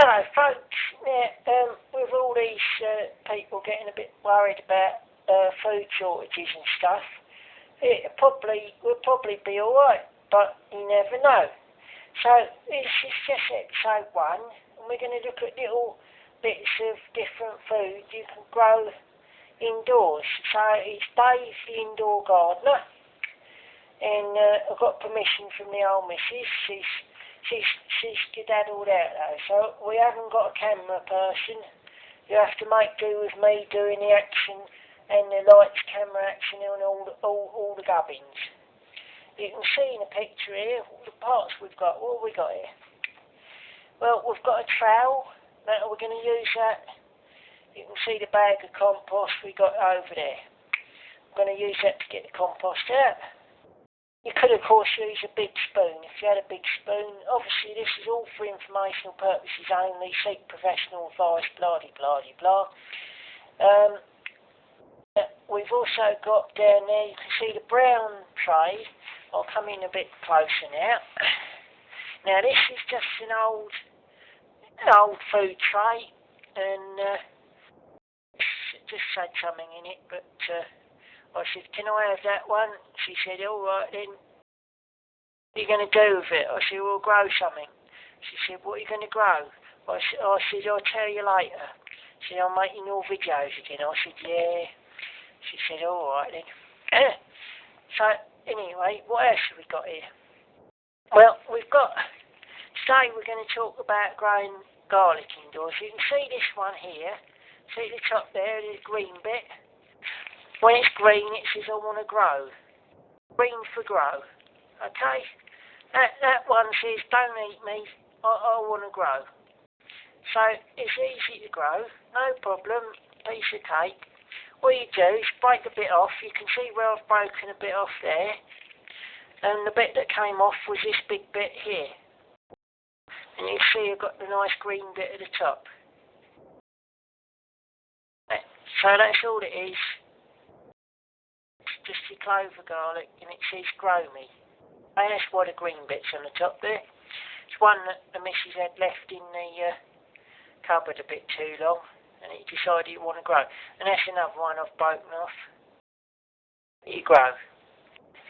Hello, folks. Yeah, with all these people getting a bit worried about food shortages and stuff, we'll probably be all right, but you never know. So this is just episode 1, and we're going to look at little bits of different food you can grow indoors. So it's Dave, the indoor gardener, and I've got permission from the old missus. She's skedaddled out though, so we haven't got a camera person. You have to make do with me doing the action and the lights, camera action and all the gubbins. You can see in the picture here all the parts we've got. What have we got here? Well, we've got a trowel. Now we're going to use that. You can see the bag of compost we got over there. I'm going to use that to get the compost out. You could, of course, use a big spoon if you had a big spoon. Obviously, this is all for informational purposes only. Seek professional advice, blah, blah, blah, blah. We've also got down there, you can see the brown tray. I'll come in a bit closer now. Now, this is just an old food tray, and it just said something in it, but I said, can I have that one? She said, all right then. What are you going to do with it? I said, well, grow something. She said, what are you going to grow? I said, I'll tell you later. She said, I'm making your videos again. I said, yeah. She said, all right then. So, anyway, what else have we got here? Well, today we're going to talk about growing garlic indoors. You can see this one here. See the top there, the green bit? When it's green, it says I want to grow. Green for grow. Okay? That one says don't eat me, I want to grow. So it's easy to grow, no problem, piece of cake. What you do is break a bit off. You can see where I've broken a bit off there. And the bit that came off was this big bit here. And you see I've got the nice green bit at the top. So that's all it is. Just your clover garlic, and it says grow me. And that's why the green bit's on the top there. It's one that the missus had left in the cupboard a bit too long, and he decided he wanted to grow. And that's another one I've broken off. You grow.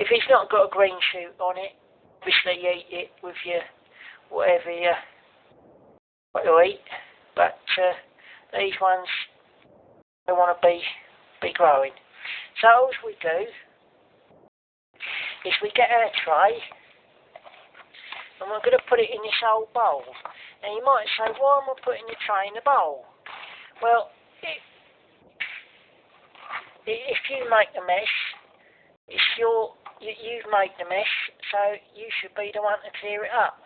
If it's not got a green shoot on it, obviously you eat it with your whatever you want to eat. But these ones, they want to be growing. So all we do is we get our tray and we're going to put it in this old bowl. Now you might say, why am I putting the tray in the bowl? Well, if you make the mess, you've made the mess, so you should be the one to clear it up,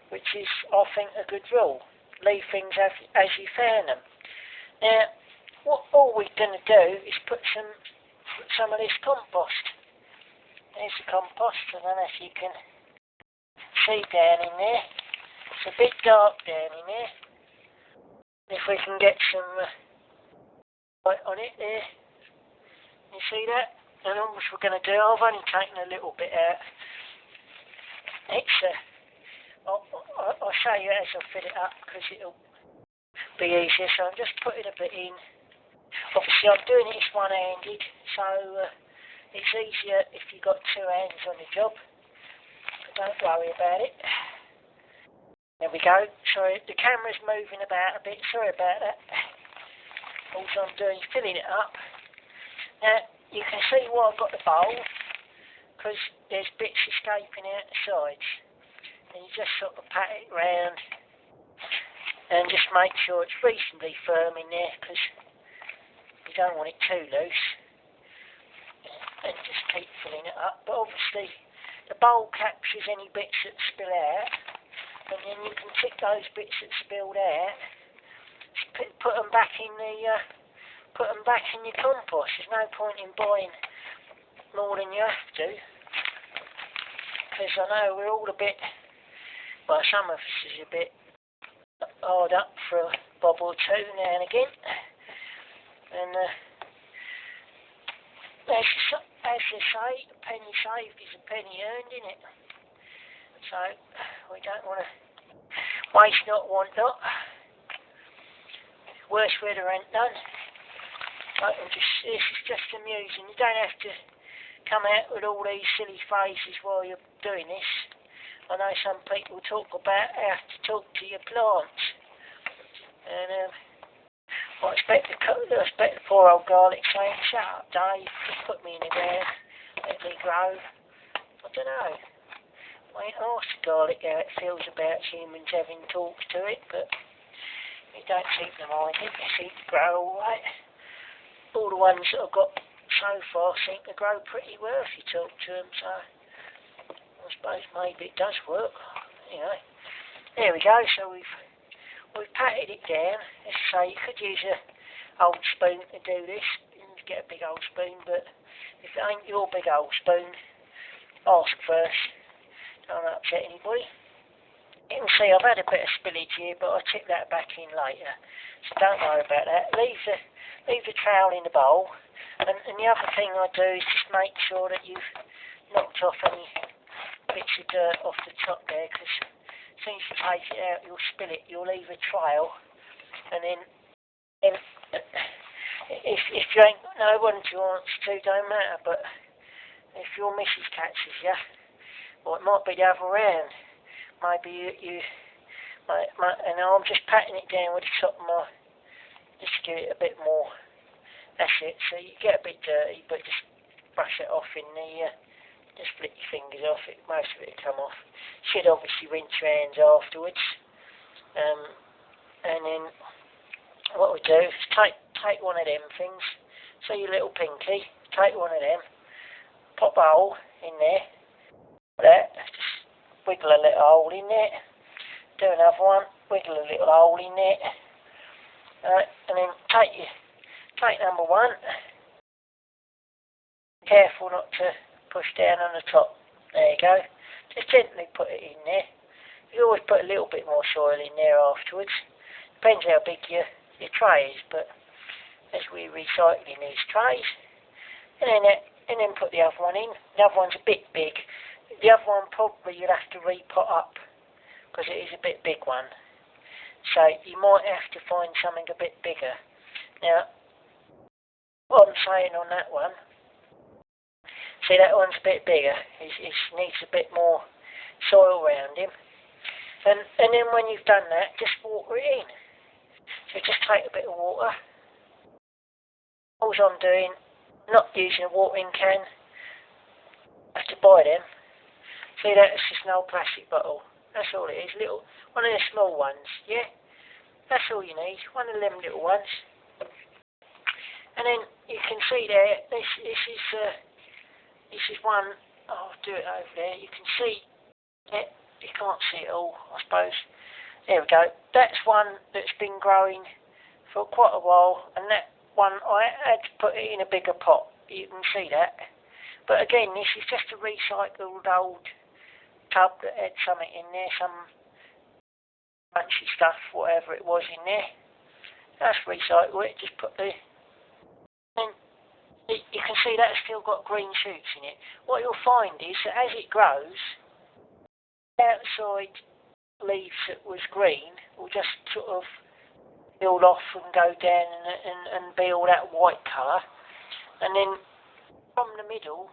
which is, I think, a good rule. Leave things as you found them. Now, all we're going to do is put some of this compost. There's the compost. I don't know if you can see down in there. It's a bit dark down in there. If we can get some light on it there. You see that? And all we're going to do, I've only taken a little bit out. I'll show you as I fill it up because it'll be easier. So I'm just putting a bit in. Obviously I'm doing it one-handed, so it's easier if you've got two hands on the job. But don't worry about it. There we go. Sorry, the camera's moving about a bit. Sorry about that. All I'm doing is filling it up. Now, you can see why I've got the bowl, because there's bits escaping out the sides. And you just sort of pat it round and just make sure it's reasonably firm in there, because you don't want it too loose. And just keep filling it up. But obviously the bowl captures any bits that spill out, and then you can tick those bits that spilled out, put them back in your compost. There's no point in buying more than you have to, because I know we're all a bit, well, some of us is a bit hard up for a bob or two now and again. And as they say, a penny saved is a penny earned, isn't it? So we don't want to Waste not, want not. Worst weather ain't done. This is just amusing. You don't have to come out with all these silly phrases while you're doing this. I know some people talk about how to talk to your plants. And I expect the poor old garlic saying, "Shut up, Dave, just put me in the ground, let me grow." I don't know. I ain't asked the garlic how it feels about humans having talks to it, but it don't seem to mind it. They seem to grow alright. All the ones that I've got so far seem to grow pretty well if you talk to them, so I suppose maybe it does work, you know. There we go, so we've patted it down. As I say, you could use an old spoon to do this. You can get a big old spoon, but if it ain't your big old spoon, ask first. Don't upset anybody. You can see I've had a bit of spillage here, but I'll tip that back in later, so don't worry about that. Leave the trowel in the bowl, and the other thing I do is just make sure that you've knocked off any bits of dirt off the top there, because as soon as you take it out, you'll spill it. You'll leave a trail, and then if you ain't got no one to answer to, don't matter. But if your missus catches you, or it might be the other round. Maybe you and I'm just patting it down with the top of my, just to give it a bit more. That's it. So you get a bit dirty, but just brush it off in the, just flick your fingers off it. Most of it will come off. Should obviously rinse your hands afterwards. And then what we do is take one of them things. So your little pinky, take one of them, pop a hole in there. That, just wiggle a little hole in there, do another one, wiggle a little hole in there, and then take number one, careful not to push down on the top, there you go, just gently put it in there. You always put a little bit more soil in there afterwards, depends how big your tray is, but as we're recycling these trays, and then put the other one in. The other one's a bit big. The other one probably you'll have to repot up, because it is a bit big one. So you might have to find something a bit bigger. Now, what I'm saying on that one, see that one's a bit bigger. It needs a bit more soil around him. And then when you've done that, just water it in. So just take a bit of water. All I'm doing, not using a watering can. I have to buy them. See that? It's just an old plastic bottle. That's all it is. One of the small ones, yeah? That's all you need. One of them little ones. And then you can see there, this is one, I'll do it over there. You can see it. You can't see it all, I suppose. There we go. That's one that's been growing for quite a while, and that one I had to put it in a bigger pot. You can see that. But again, this is just a recycled old tub that had something in there, some crunchy stuff, whatever it was in there. Let's recycle it, just put the, and you can see that's still got green shoots in it. What you'll find is that as it grows, the outside leaves that was green will just sort of peel off and go down and be all that white colour, and then from the middle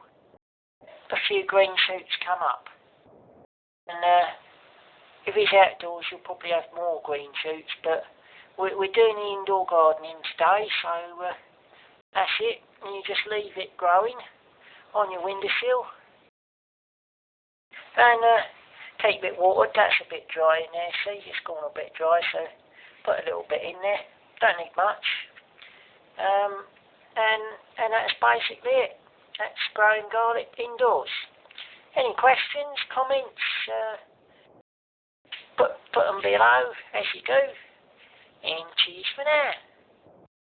a few green shoots come up. And if it's outdoors, you'll probably have more green shoots, but we're doing the indoor gardening today, so that's it. And you just leave it growing on your windowsill. And keep it watered. That's a bit dry in there, see, it's gone a bit dry, so put a little bit in there. Don't need much. And that's basically it. That's growing garlic indoors. Any questions, comments, put them below as you go. And cheers for now.